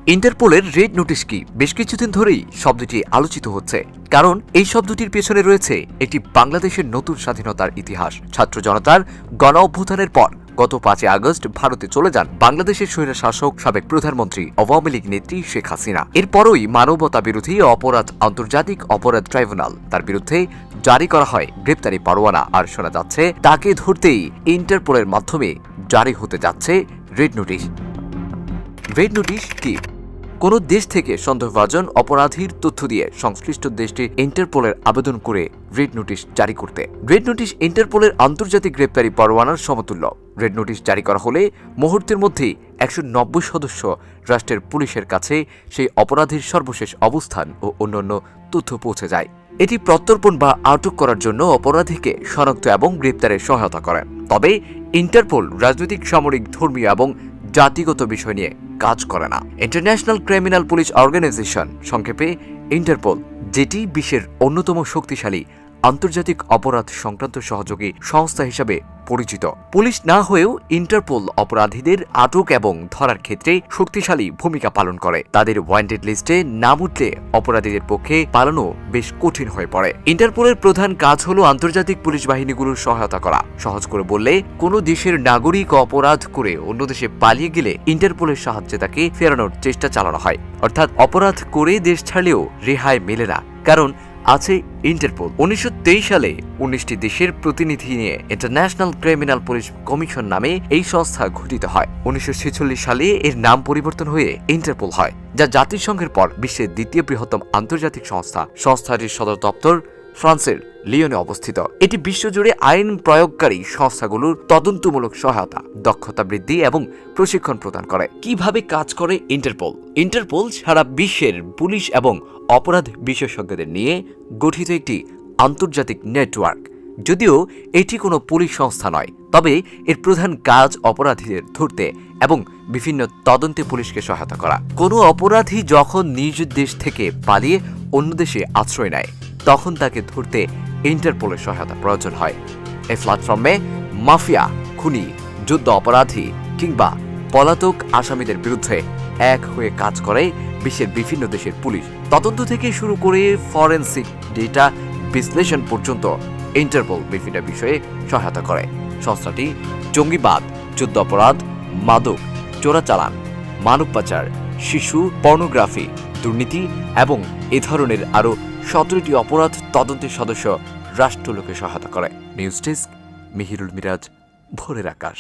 ইন্টারপোলের red notice কি? বেশ কিছুদিন ধরেই শব্দটি আলোচিত হচ্ছে, কারণ এই শব্দটির পেছনে রয়েছে একটি বাংলাদেশের নতুন স্বাধীনতার ইতিহাস। ছাত্র জনতার গণ অভ্যুত্থানের পর গত 5 আগস্ট ভারতে চলে যান বাংলাদেশের স্বৈরশাসক সাবেক প্রধানমন্ত্রী আওয়ামী লীগ নেত্রী শেখ হাসিনা। এরপরই মানবতা বিরোধী অপরাধ আন্তর্জাতিক অপরাধ ট্রাইব্যুনাল তার বিরুদ্ধে জারি করা হয় গ্রেপ্তারি পরোয়ানা। আর শোনা যাচ্ছে তাকে ধরতেই ইন্টারপোলের মাধ্যমে জারি হতে যাচ্ছে রেড নোটিশ। রেড নোটিশ কি? কোন দেশ থেকে সন্দেহভাজন অপরাধীর তথ্য দিয়ে সংশ্লিষ্ট দেশটির ইন্টারপোলের আবেদন করে রেড নোটিশ জারি করতে। রেড নোটিশ ইন্টারপোলের আন্তর্জাতিক গ্রেপ্তারি পরোয়ানার সমতুল্য। রেড নোটিশ জারি করা হলে মুহূর্তের মধ্যেই 190 সদস্য রাষ্ট্রের পুলিশের কাছে সেই অপরাধীর সর্বশেষ অবস্থান ও অন্যান্য তথ্য পৌঁছে যায়। এটি প্রত্যর্পণ বা আটক করার জন্য অপরাধীকে শনাক্ত এবং গ্রেপ্তারের সহায়তা করে। তবে ইন্টারপোল রাজনৈতিক, সামরিক, ধর্মীয় এবং জাতিগত বিষয় নিয়ে কাজ করে না। ইন্টারন্যাশনাল ক্রিমিনাল পুলিশ অর্গানাইজেশন, সংক্ষেপে ইন্টারপোল, যেটি বিশ্বের অন্যতম শক্তিশালী আন্তর্জাতিক অপরাধ সংক্রান্ত সহযোগী সংস্থা হিসাবে পরিচিত। পুলিশ না হয়েও ইন্টারপোল অপরাধীদের আটক এবং ধরার ক্ষেত্রে শক্তিশালী ভূমিকা পালন করে। তাদের ওয়ান্টেড লিস্টে নাম উঠলে অপরাধীদের পক্ষে পালানো বেশ কঠিন হয়ে পড়ে। ইন্টারপোলের প্রধান কাজ হলো আন্তর্জাতিক পুলিশ বাহিনীগুলোর সহায়তা করা। সহজ করে বললে, কোনো দেশের নাগরিক অপরাধ করে অন্য দেশে পালিয়ে গেলে ইন্টারপোলের সাহায্যে তাকে ফেরানোর চেষ্টা চালানো হয়। অর্থাৎ অপরাধ করে দেশ ছাড়লেও রেহাই মেলে না, কারণ আছে ইন্টারপোল। 1923 সালে 19টি দেশের প্রতিনিধি নিয়ে ইন্টারন্যাশনাল ক্রিমিনাল পুলিশ কমিশন নামে এই সংস্থা গঠিত হয়। 1946 সালে এর নাম পরিবর্তন হয়ে ইন্টারপোল হয়, যা জাতিসংঘের পর বিশ্বের দ্বিতীয় বৃহত্তম আন্তর্জাতিক সংস্থা। সংস্থাটির সদর দপ্তর ফ্রান্সের লিওনে অবস্থিত। এটি বিশ্বজুড়ে আইন প্রয়োগকারী সংস্থাগুলোর তদন্তমূলক সহায়তা, দক্ষতা বৃদ্ধি এবং প্রশিক্ষণ প্রদান করে। কিভাবে কাজ করে ইন্টারপোল? ইন্টারপোল সারা বিশ্বের পুলিশ এবং অপরাধ বিশেষজ্ঞদের নিয়ে গঠিত একটি আন্তর্জাতিক নেটওয়ার্ক। যদিও এটি কোনো পুলিশ সংস্থা নয়, তবে এর প্রধান কাজ অপরাধীদের ধরতে এবং বিভিন্ন তদন্তে পুলিশকে সহায়তা করা। কোনো অপরাধী যখন নিজ দেশ থেকে পালিয়ে অন্য দেশে আশ্রয় নেয়, তখন তাকে ধরতে ইন্টারপোলের সহায়তা প্রয়োজন হয়। এই প্ল্যাটফর্মে মাফিয়া, খুনি, যুদ্ধ অপরাধী কিংবা পলাতক আসামিদের বিরুদ্ধে এক হয়ে কাজ করে বিশ্বের বিভিন্ন দেশের পুলিশ। তদন্ত থেকে শুরু করে ফরেনসিক ডেটা বিশ্লেষণ পর্যন্ত ইন্টারপোল বিভিন্ন বিষয়ে সহায়তা করে। সংস্থাটি জঙ্গিবাদ, যুদ্ধ অপরাধ, মাদক, চোরাচালান, মানব পাচার, শিশু পর্নোগ্রাফি, দুর্নীতি এবং এ ধরনের আরও 17টি অপরাধ তদন্তের সদস্য রাষ্ট্রলোকে সহায়তা করে। নিউজ ডেস্ক, মিহিরুল মিরাজ, ভোরের আকাশ।